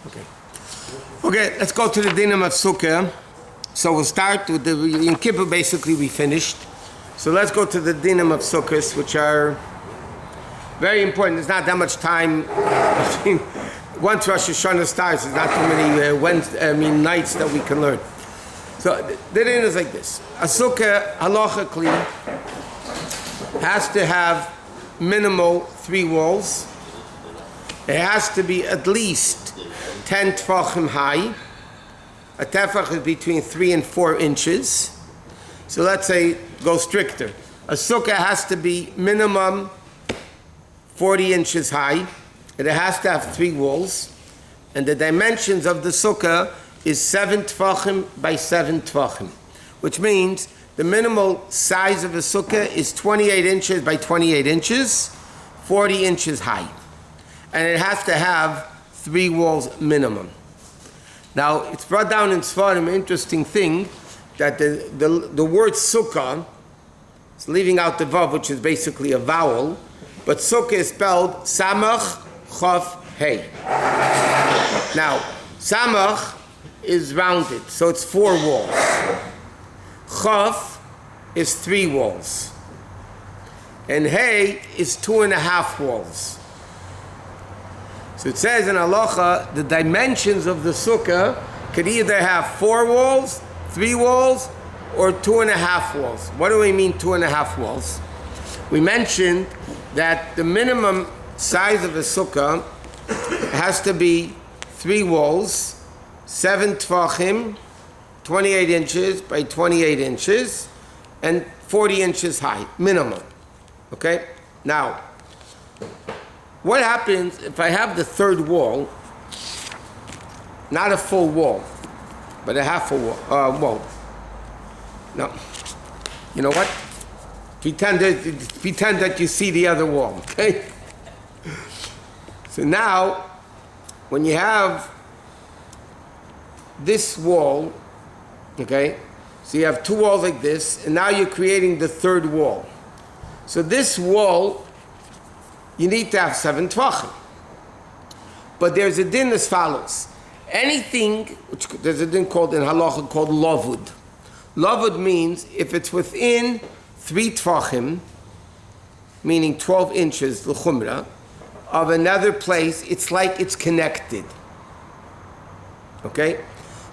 Okay, let's go to the dinim of sukkah. So we'll start with the in Kippur. Basically, we finished. So let's go to the dinim of sukkahs, which are very important. There's not that much time between once Rosh Hashanah starts. There's not too many nights that we can learn. So the din is like this: a sukkah halachically has to have minimal 3 walls. It has to be at least 10 tefachim high. A tefach is between 3 and 4 inches. So let's say go stricter. A sukkah has to be minimum 40 inches high. And it has to have 3 walls. And the dimensions of the sukkah is 7 tefachim by 7 tefachim, which means the minimal size of a sukkah is 28 inches by 28 inches, 40 inches high. And it has to have 3 walls minimum. Now, it's brought down in Sfarim, an interesting thing, that the word sukkah, it's leaving out the vav, which is basically a vowel, but sukkah is spelled samach, chaf, hey. Now, samach is rounded, so it's 4 walls. Chaf is 3 walls. And hey is 2.5 walls. So it says in Halacha, the dimensions of the sukkah could either have 4 walls, 3 walls, or 2.5 walls. What do we mean 2.5 walls? We mentioned that the minimum size of a sukkah has to be 3 walls, 7 tefachim, 28 inches by 28 inches, and 40 inches high, minimum. Okay? Now, what happens if I have the 3rd wall, not a full wall, but a half a wall? No. You know what? Pretend that you see the other wall, okay? So now, when you have this wall, okay, so you have 2 walls like this, and now you're creating the 3rd wall. So this wall, you need to have 7 tefachim. But there's a din as follows. Anything, which there's a din called in Halacha called lavud. Lavud means if it's within 3 tefachim, meaning 12 inches, l'chumra, of another place, it's like it's connected. Okay?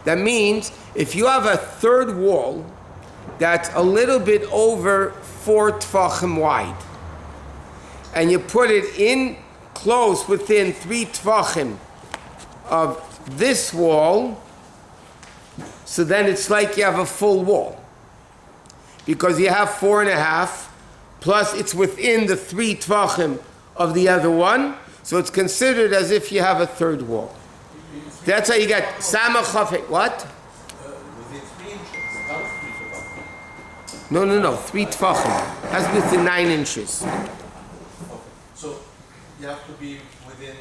That means if you have a 3rd wall that's a little bit over 4 tefachim wide, and you put it in close within 3 tefachim of this wall, so then it's like you have a full wall. Because you have 4.5, plus it's within the 3 tefachim of the other one, so it's considered as if you have a 3rd wall. That's how you get samach chafet. What? Within 3 inches, not 3 tefachim. No. 3 tefachim. Has to be within 9 inches. Okay. So you have to be within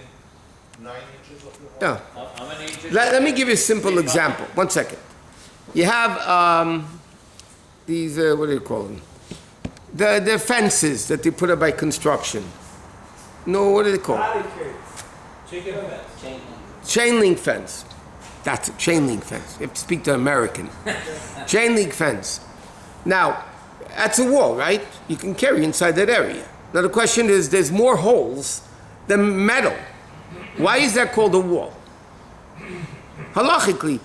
9 inches of the wall? Yeah. How many inches? Let me give you a simple example. 1 second. You have these, what do you call them? The fences that they put up by construction. No, what are they called? Chicken fence. Chainlink fence. That's a chainlink fence. You have to speak to American. Chainlink fence. Now, that's a wall, right? You can carry inside that area. Now the question is, there's more holes than metal. Why is that called a wall? Halachically,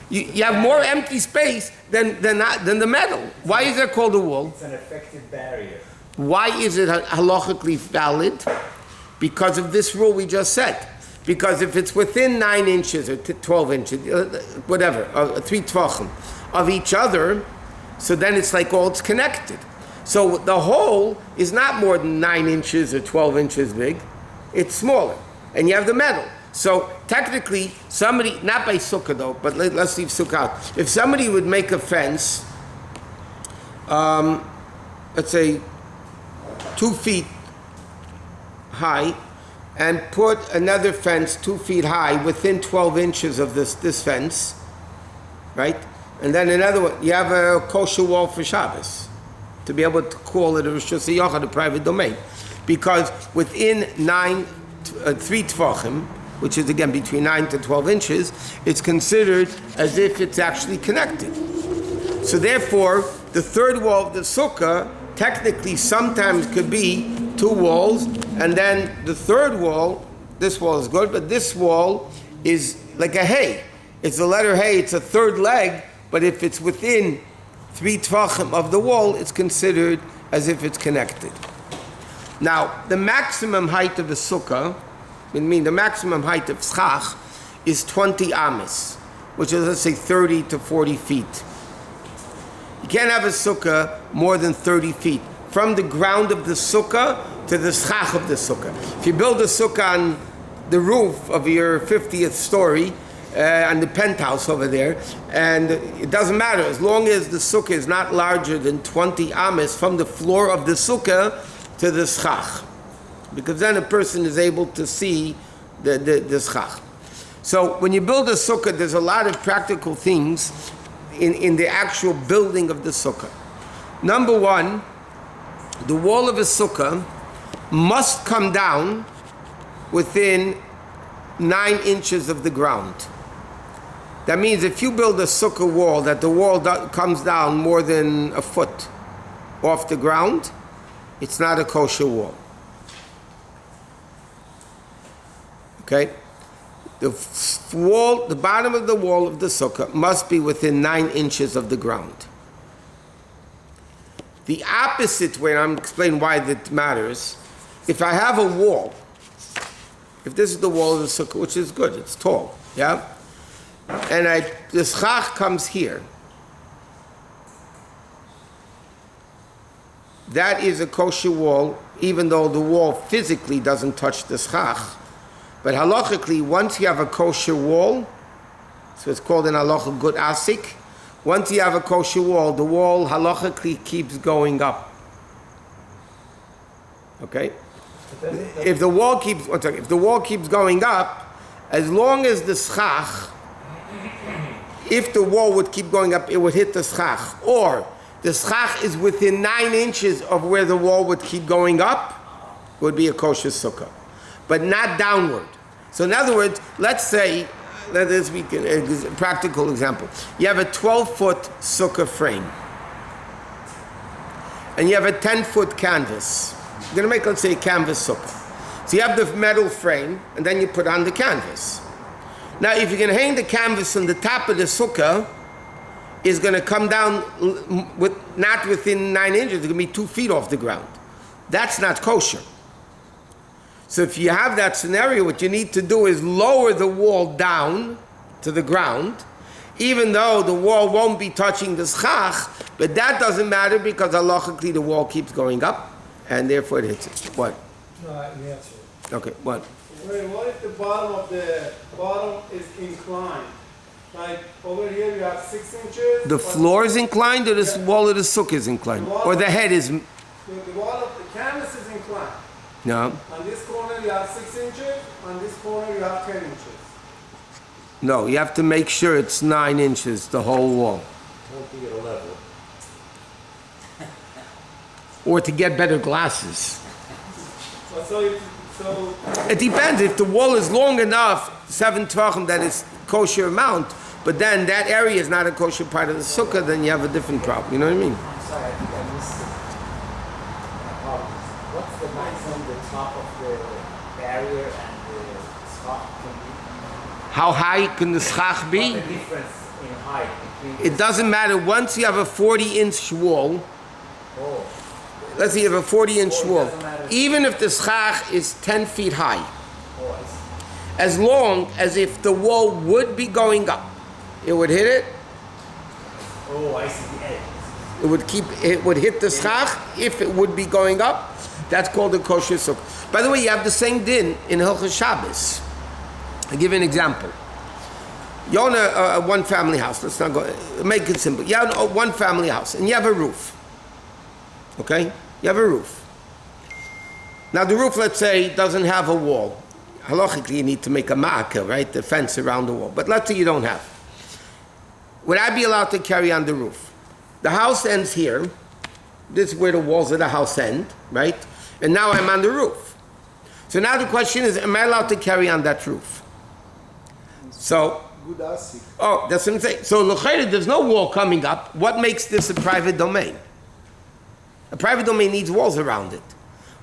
you have more empty space than the metal. Why is that called a wall? It's an effective barrier. Why is it halachically valid? Because of this rule we just said. Because if it's within 9 inches or 12 inches, whatever, 3 tefachim of each other, so then it's like all it's connected. So the hole is not more than 9 inches or 12 inches big. It's smaller. And you have the metal. So technically, somebody, not by sukkah though, but let's leave sukkah out. If somebody would make a fence, let's say 2 feet high, and put another fence 2 feet high within 12 inches of this fence, right? And then another one, you have a kosher wall for Shabbos, to be able to call it a Rosh Hashanah, a private domain. Because within 3 tefachim which is again between 9 to 12 inches, it's considered as if it's actually connected. So therefore, the third wall of the sukkah technically sometimes could be 2 walls, and then the third wall, this wall is good, but this wall is like a hay. It's the letter hay, it's a third leg, but if it's within 3 tvachim of the wall, it's considered as if it's connected. Now, the maximum height of a sukkah, the maximum height of schach, is 20 ames, which is, let's say, 30 to 40 feet. You can't have a sukkah more than 30 feet, from the ground of the sukkah to the schach of the sukkah. If you build a sukkah on the roof of your 50th story, on the penthouse over there, and it doesn't matter, as long as the sukkah is not larger than 20 ames from the floor of the sukkah to the schach, because then a person is able to see the schach. So when you build a sukkah, there's a lot of practical things in the actual building of the sukkah. Number one, the wall of a sukkah must come down within 9 inches of the ground. That means if you build a sukkah wall, that the wall comes down more than a foot off the ground, it's not a kosher wall. Okay? The wall, the bottom of the wall of the sukkah must be within 9 inches of the ground. The opposite way, and I'm explaining why that matters, if I have a wall, if this is the wall of the sukkah, which is good, it's tall, yeah? And the schach comes here. That is a kosher wall, even though the wall physically doesn't touch the schach. But halachically, once you have a kosher wall, so it's called in halacha good asik, once you have a kosher wall, the wall halachically keeps going up. Okay? If the wall keeps going up, as long as the schach, if the wall would keep going up, it would hit the schach. Or the schach is within 9 inches of where the wall would keep going up, it would be a kosher sukkah. But not downward. So in other words, let's say, let us be a practical example. You have a 12-foot sukkah frame. And you have a 10-foot canvas. You're going to make, let's say, a canvas sukkah. So you have the metal frame, and then you put on the canvas. Now, if you're going to hang the canvas on the top of the sukkah, it's going to come down not within 9 inches. It's going to be 2 feet off the ground. That's not kosher. So if you have that scenario, what you need to do is lower the wall down to the ground, even though the wall won't be touching the schach, but that doesn't matter because halachically the wall keeps going up, and therefore it hits it. What? No, you answered. Okay, what? Wait, what if the bottom is inclined? Like over here you have 6 inches. The floor is inclined, or the wall of the sukkah is inclined? Or the head is... The wall of the canvas is inclined. No. On this corner you have 6 inches, on this corner you have 10 inches. No, you have to make sure it's 9 inches, the whole wall. Won't be at a level. Or to get better glasses. So It depends. If the wall is long enough, 7 tvachim, that is kosher amount, but then that area is not a kosher part of the sukkah, then you have a different problem. You know what I mean? I'm sorry, I think I missed it. What's the maximum the top of the barrier and the schach can be? How high can the schach be? What's the difference in height between It doesn't matter. Once you have a 40-inch wall, oh, let's say you have a 40-inch it wall, doesn't matter. even if the schach is 10 feet high, oh, I see. as long as if the wall would be going up, it would hit it, Oh, I see the edge. it would hit the schach if it would be going up. That's called a kosher sukkah. By the way, you have the same din in Hilchos Shabbos. I'll give you an example. You own a one-family house. Let's not go, make it simple. You have a one-family house, and you have a roof. Okay? You have a roof. Now the roof, let's say, doesn't have a wall. Halachically, you need to make a ma'aka, right? The fence around the wall. But let's say you don't have. Would I be allowed to carry on the roof? The house ends here. This is where the walls of the house end, right? And now I'm on the roof. So now the question is, am I allowed to carry on that roof? So, Good asik. oh, that's what I'm saying. So, l'chayre, there's no wall coming up. What makes this a private domain? A private domain needs walls around it.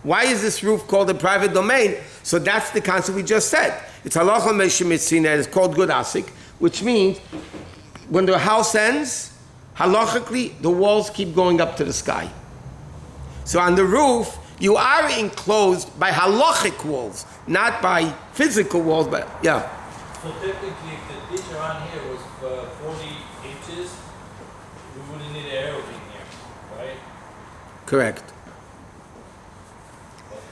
Why is this roof called a private domain? So that's the concept we just said. It's halacha meshemitzina. It's called good asik, which means when the house ends, halachically, the walls keep going up to the sky. So on the roof, you are enclosed by halachic walls, not by physical walls, but yeah. So technically, if the ditch around here was 40 inches, we wouldn't need an arrow in here, right? Correct.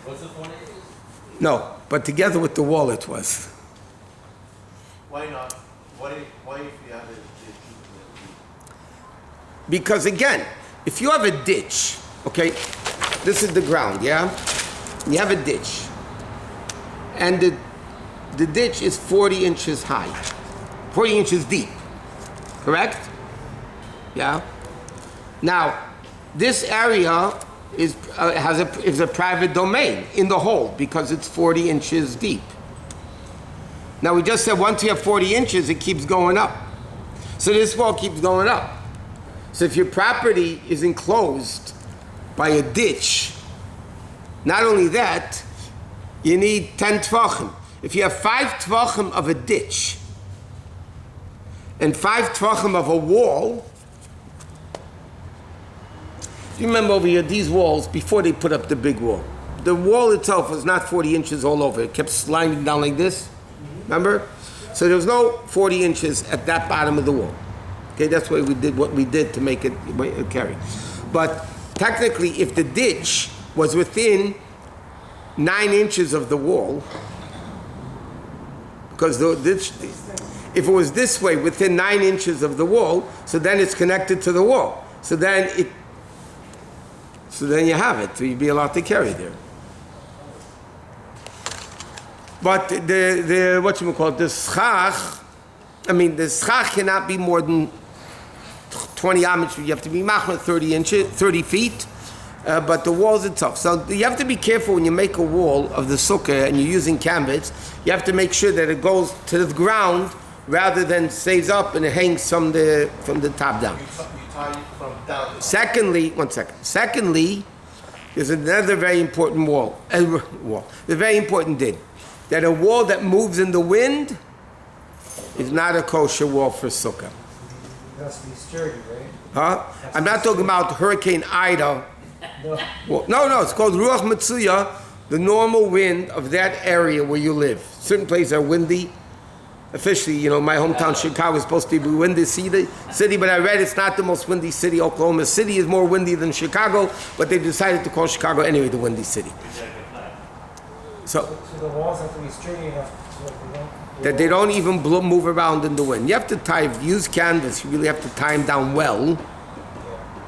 What's the 40 inches? No, but together with the wall it was. Why not? Why if you have a Because again, if you have a ditch, okay, this is the ground, yeah? You have a ditch. And the ditch is 40 inches high, 40 inches deep, correct? Yeah? Now, this area is a private domain in the whole because it's 40 inches deep. Now we just said once you have 40 inches, it keeps going up. So this wall keeps going up. So if your property is enclosed by a ditch, not only that, you need 10 tvachim. If you have 5 tvachim of a ditch and 5 tvachim of a wall, you remember over here, these walls, before they put up the big wall, the wall itself was not 40 inches all over. It kept sliding down like this. Remember? So there was no 40 inches at that bottom of the wall. Okay, that's why we did what we did to make it carry. But technically, if the ditch was within 9 inches of the wall, because the ditch, if it was this way, within 9 inches of the wall, so then it's connected to the wall. So then you have it. So you'd be allowed to carry there. But the what you call it, the schach cannot be more than 20 amot. You have to be machmir 30 feet. But the walls itself. So you have to be careful when you make a wall of the sukkah and you're using canvas. You have to make sure that it goes to the ground rather than stays up and it hangs from the top down. You tie it from down. Secondly, one second. Secondly, there's another very important the very important din. That a wall that moves in the wind is not a kosher wall for sukkah. It has to be sturdy, right? Huh? I'm not talking about Hurricane Ida. No. Well, no, it's called Ruach Matsuya, the normal wind of that area where you live. Certain places are windy. Officially, my hometown Chicago is supposed to be a windy city, but I read it's not the most windy city. Oklahoma City is more windy than Chicago, but they decided to call Chicago anyway the windy city. So the walls have to be sturdy enough so that they don't even move around in the wind. You have to use canvas. You really have to tie them down well,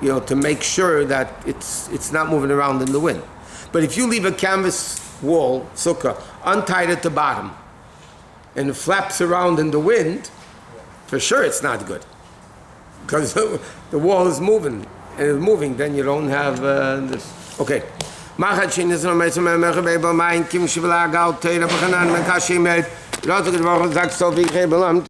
to make sure that it's not moving around in the wind. But if you leave a canvas wall, sukkah, untied at the bottom, and it flaps around in the wind, for sure it's not good. Because the wall is moving, and it's moving, then you don't have this. Okay. Machat shenis no meisem mechbe ba mein kim shvela gal teira bkhanan men kashim et. Sagt so wie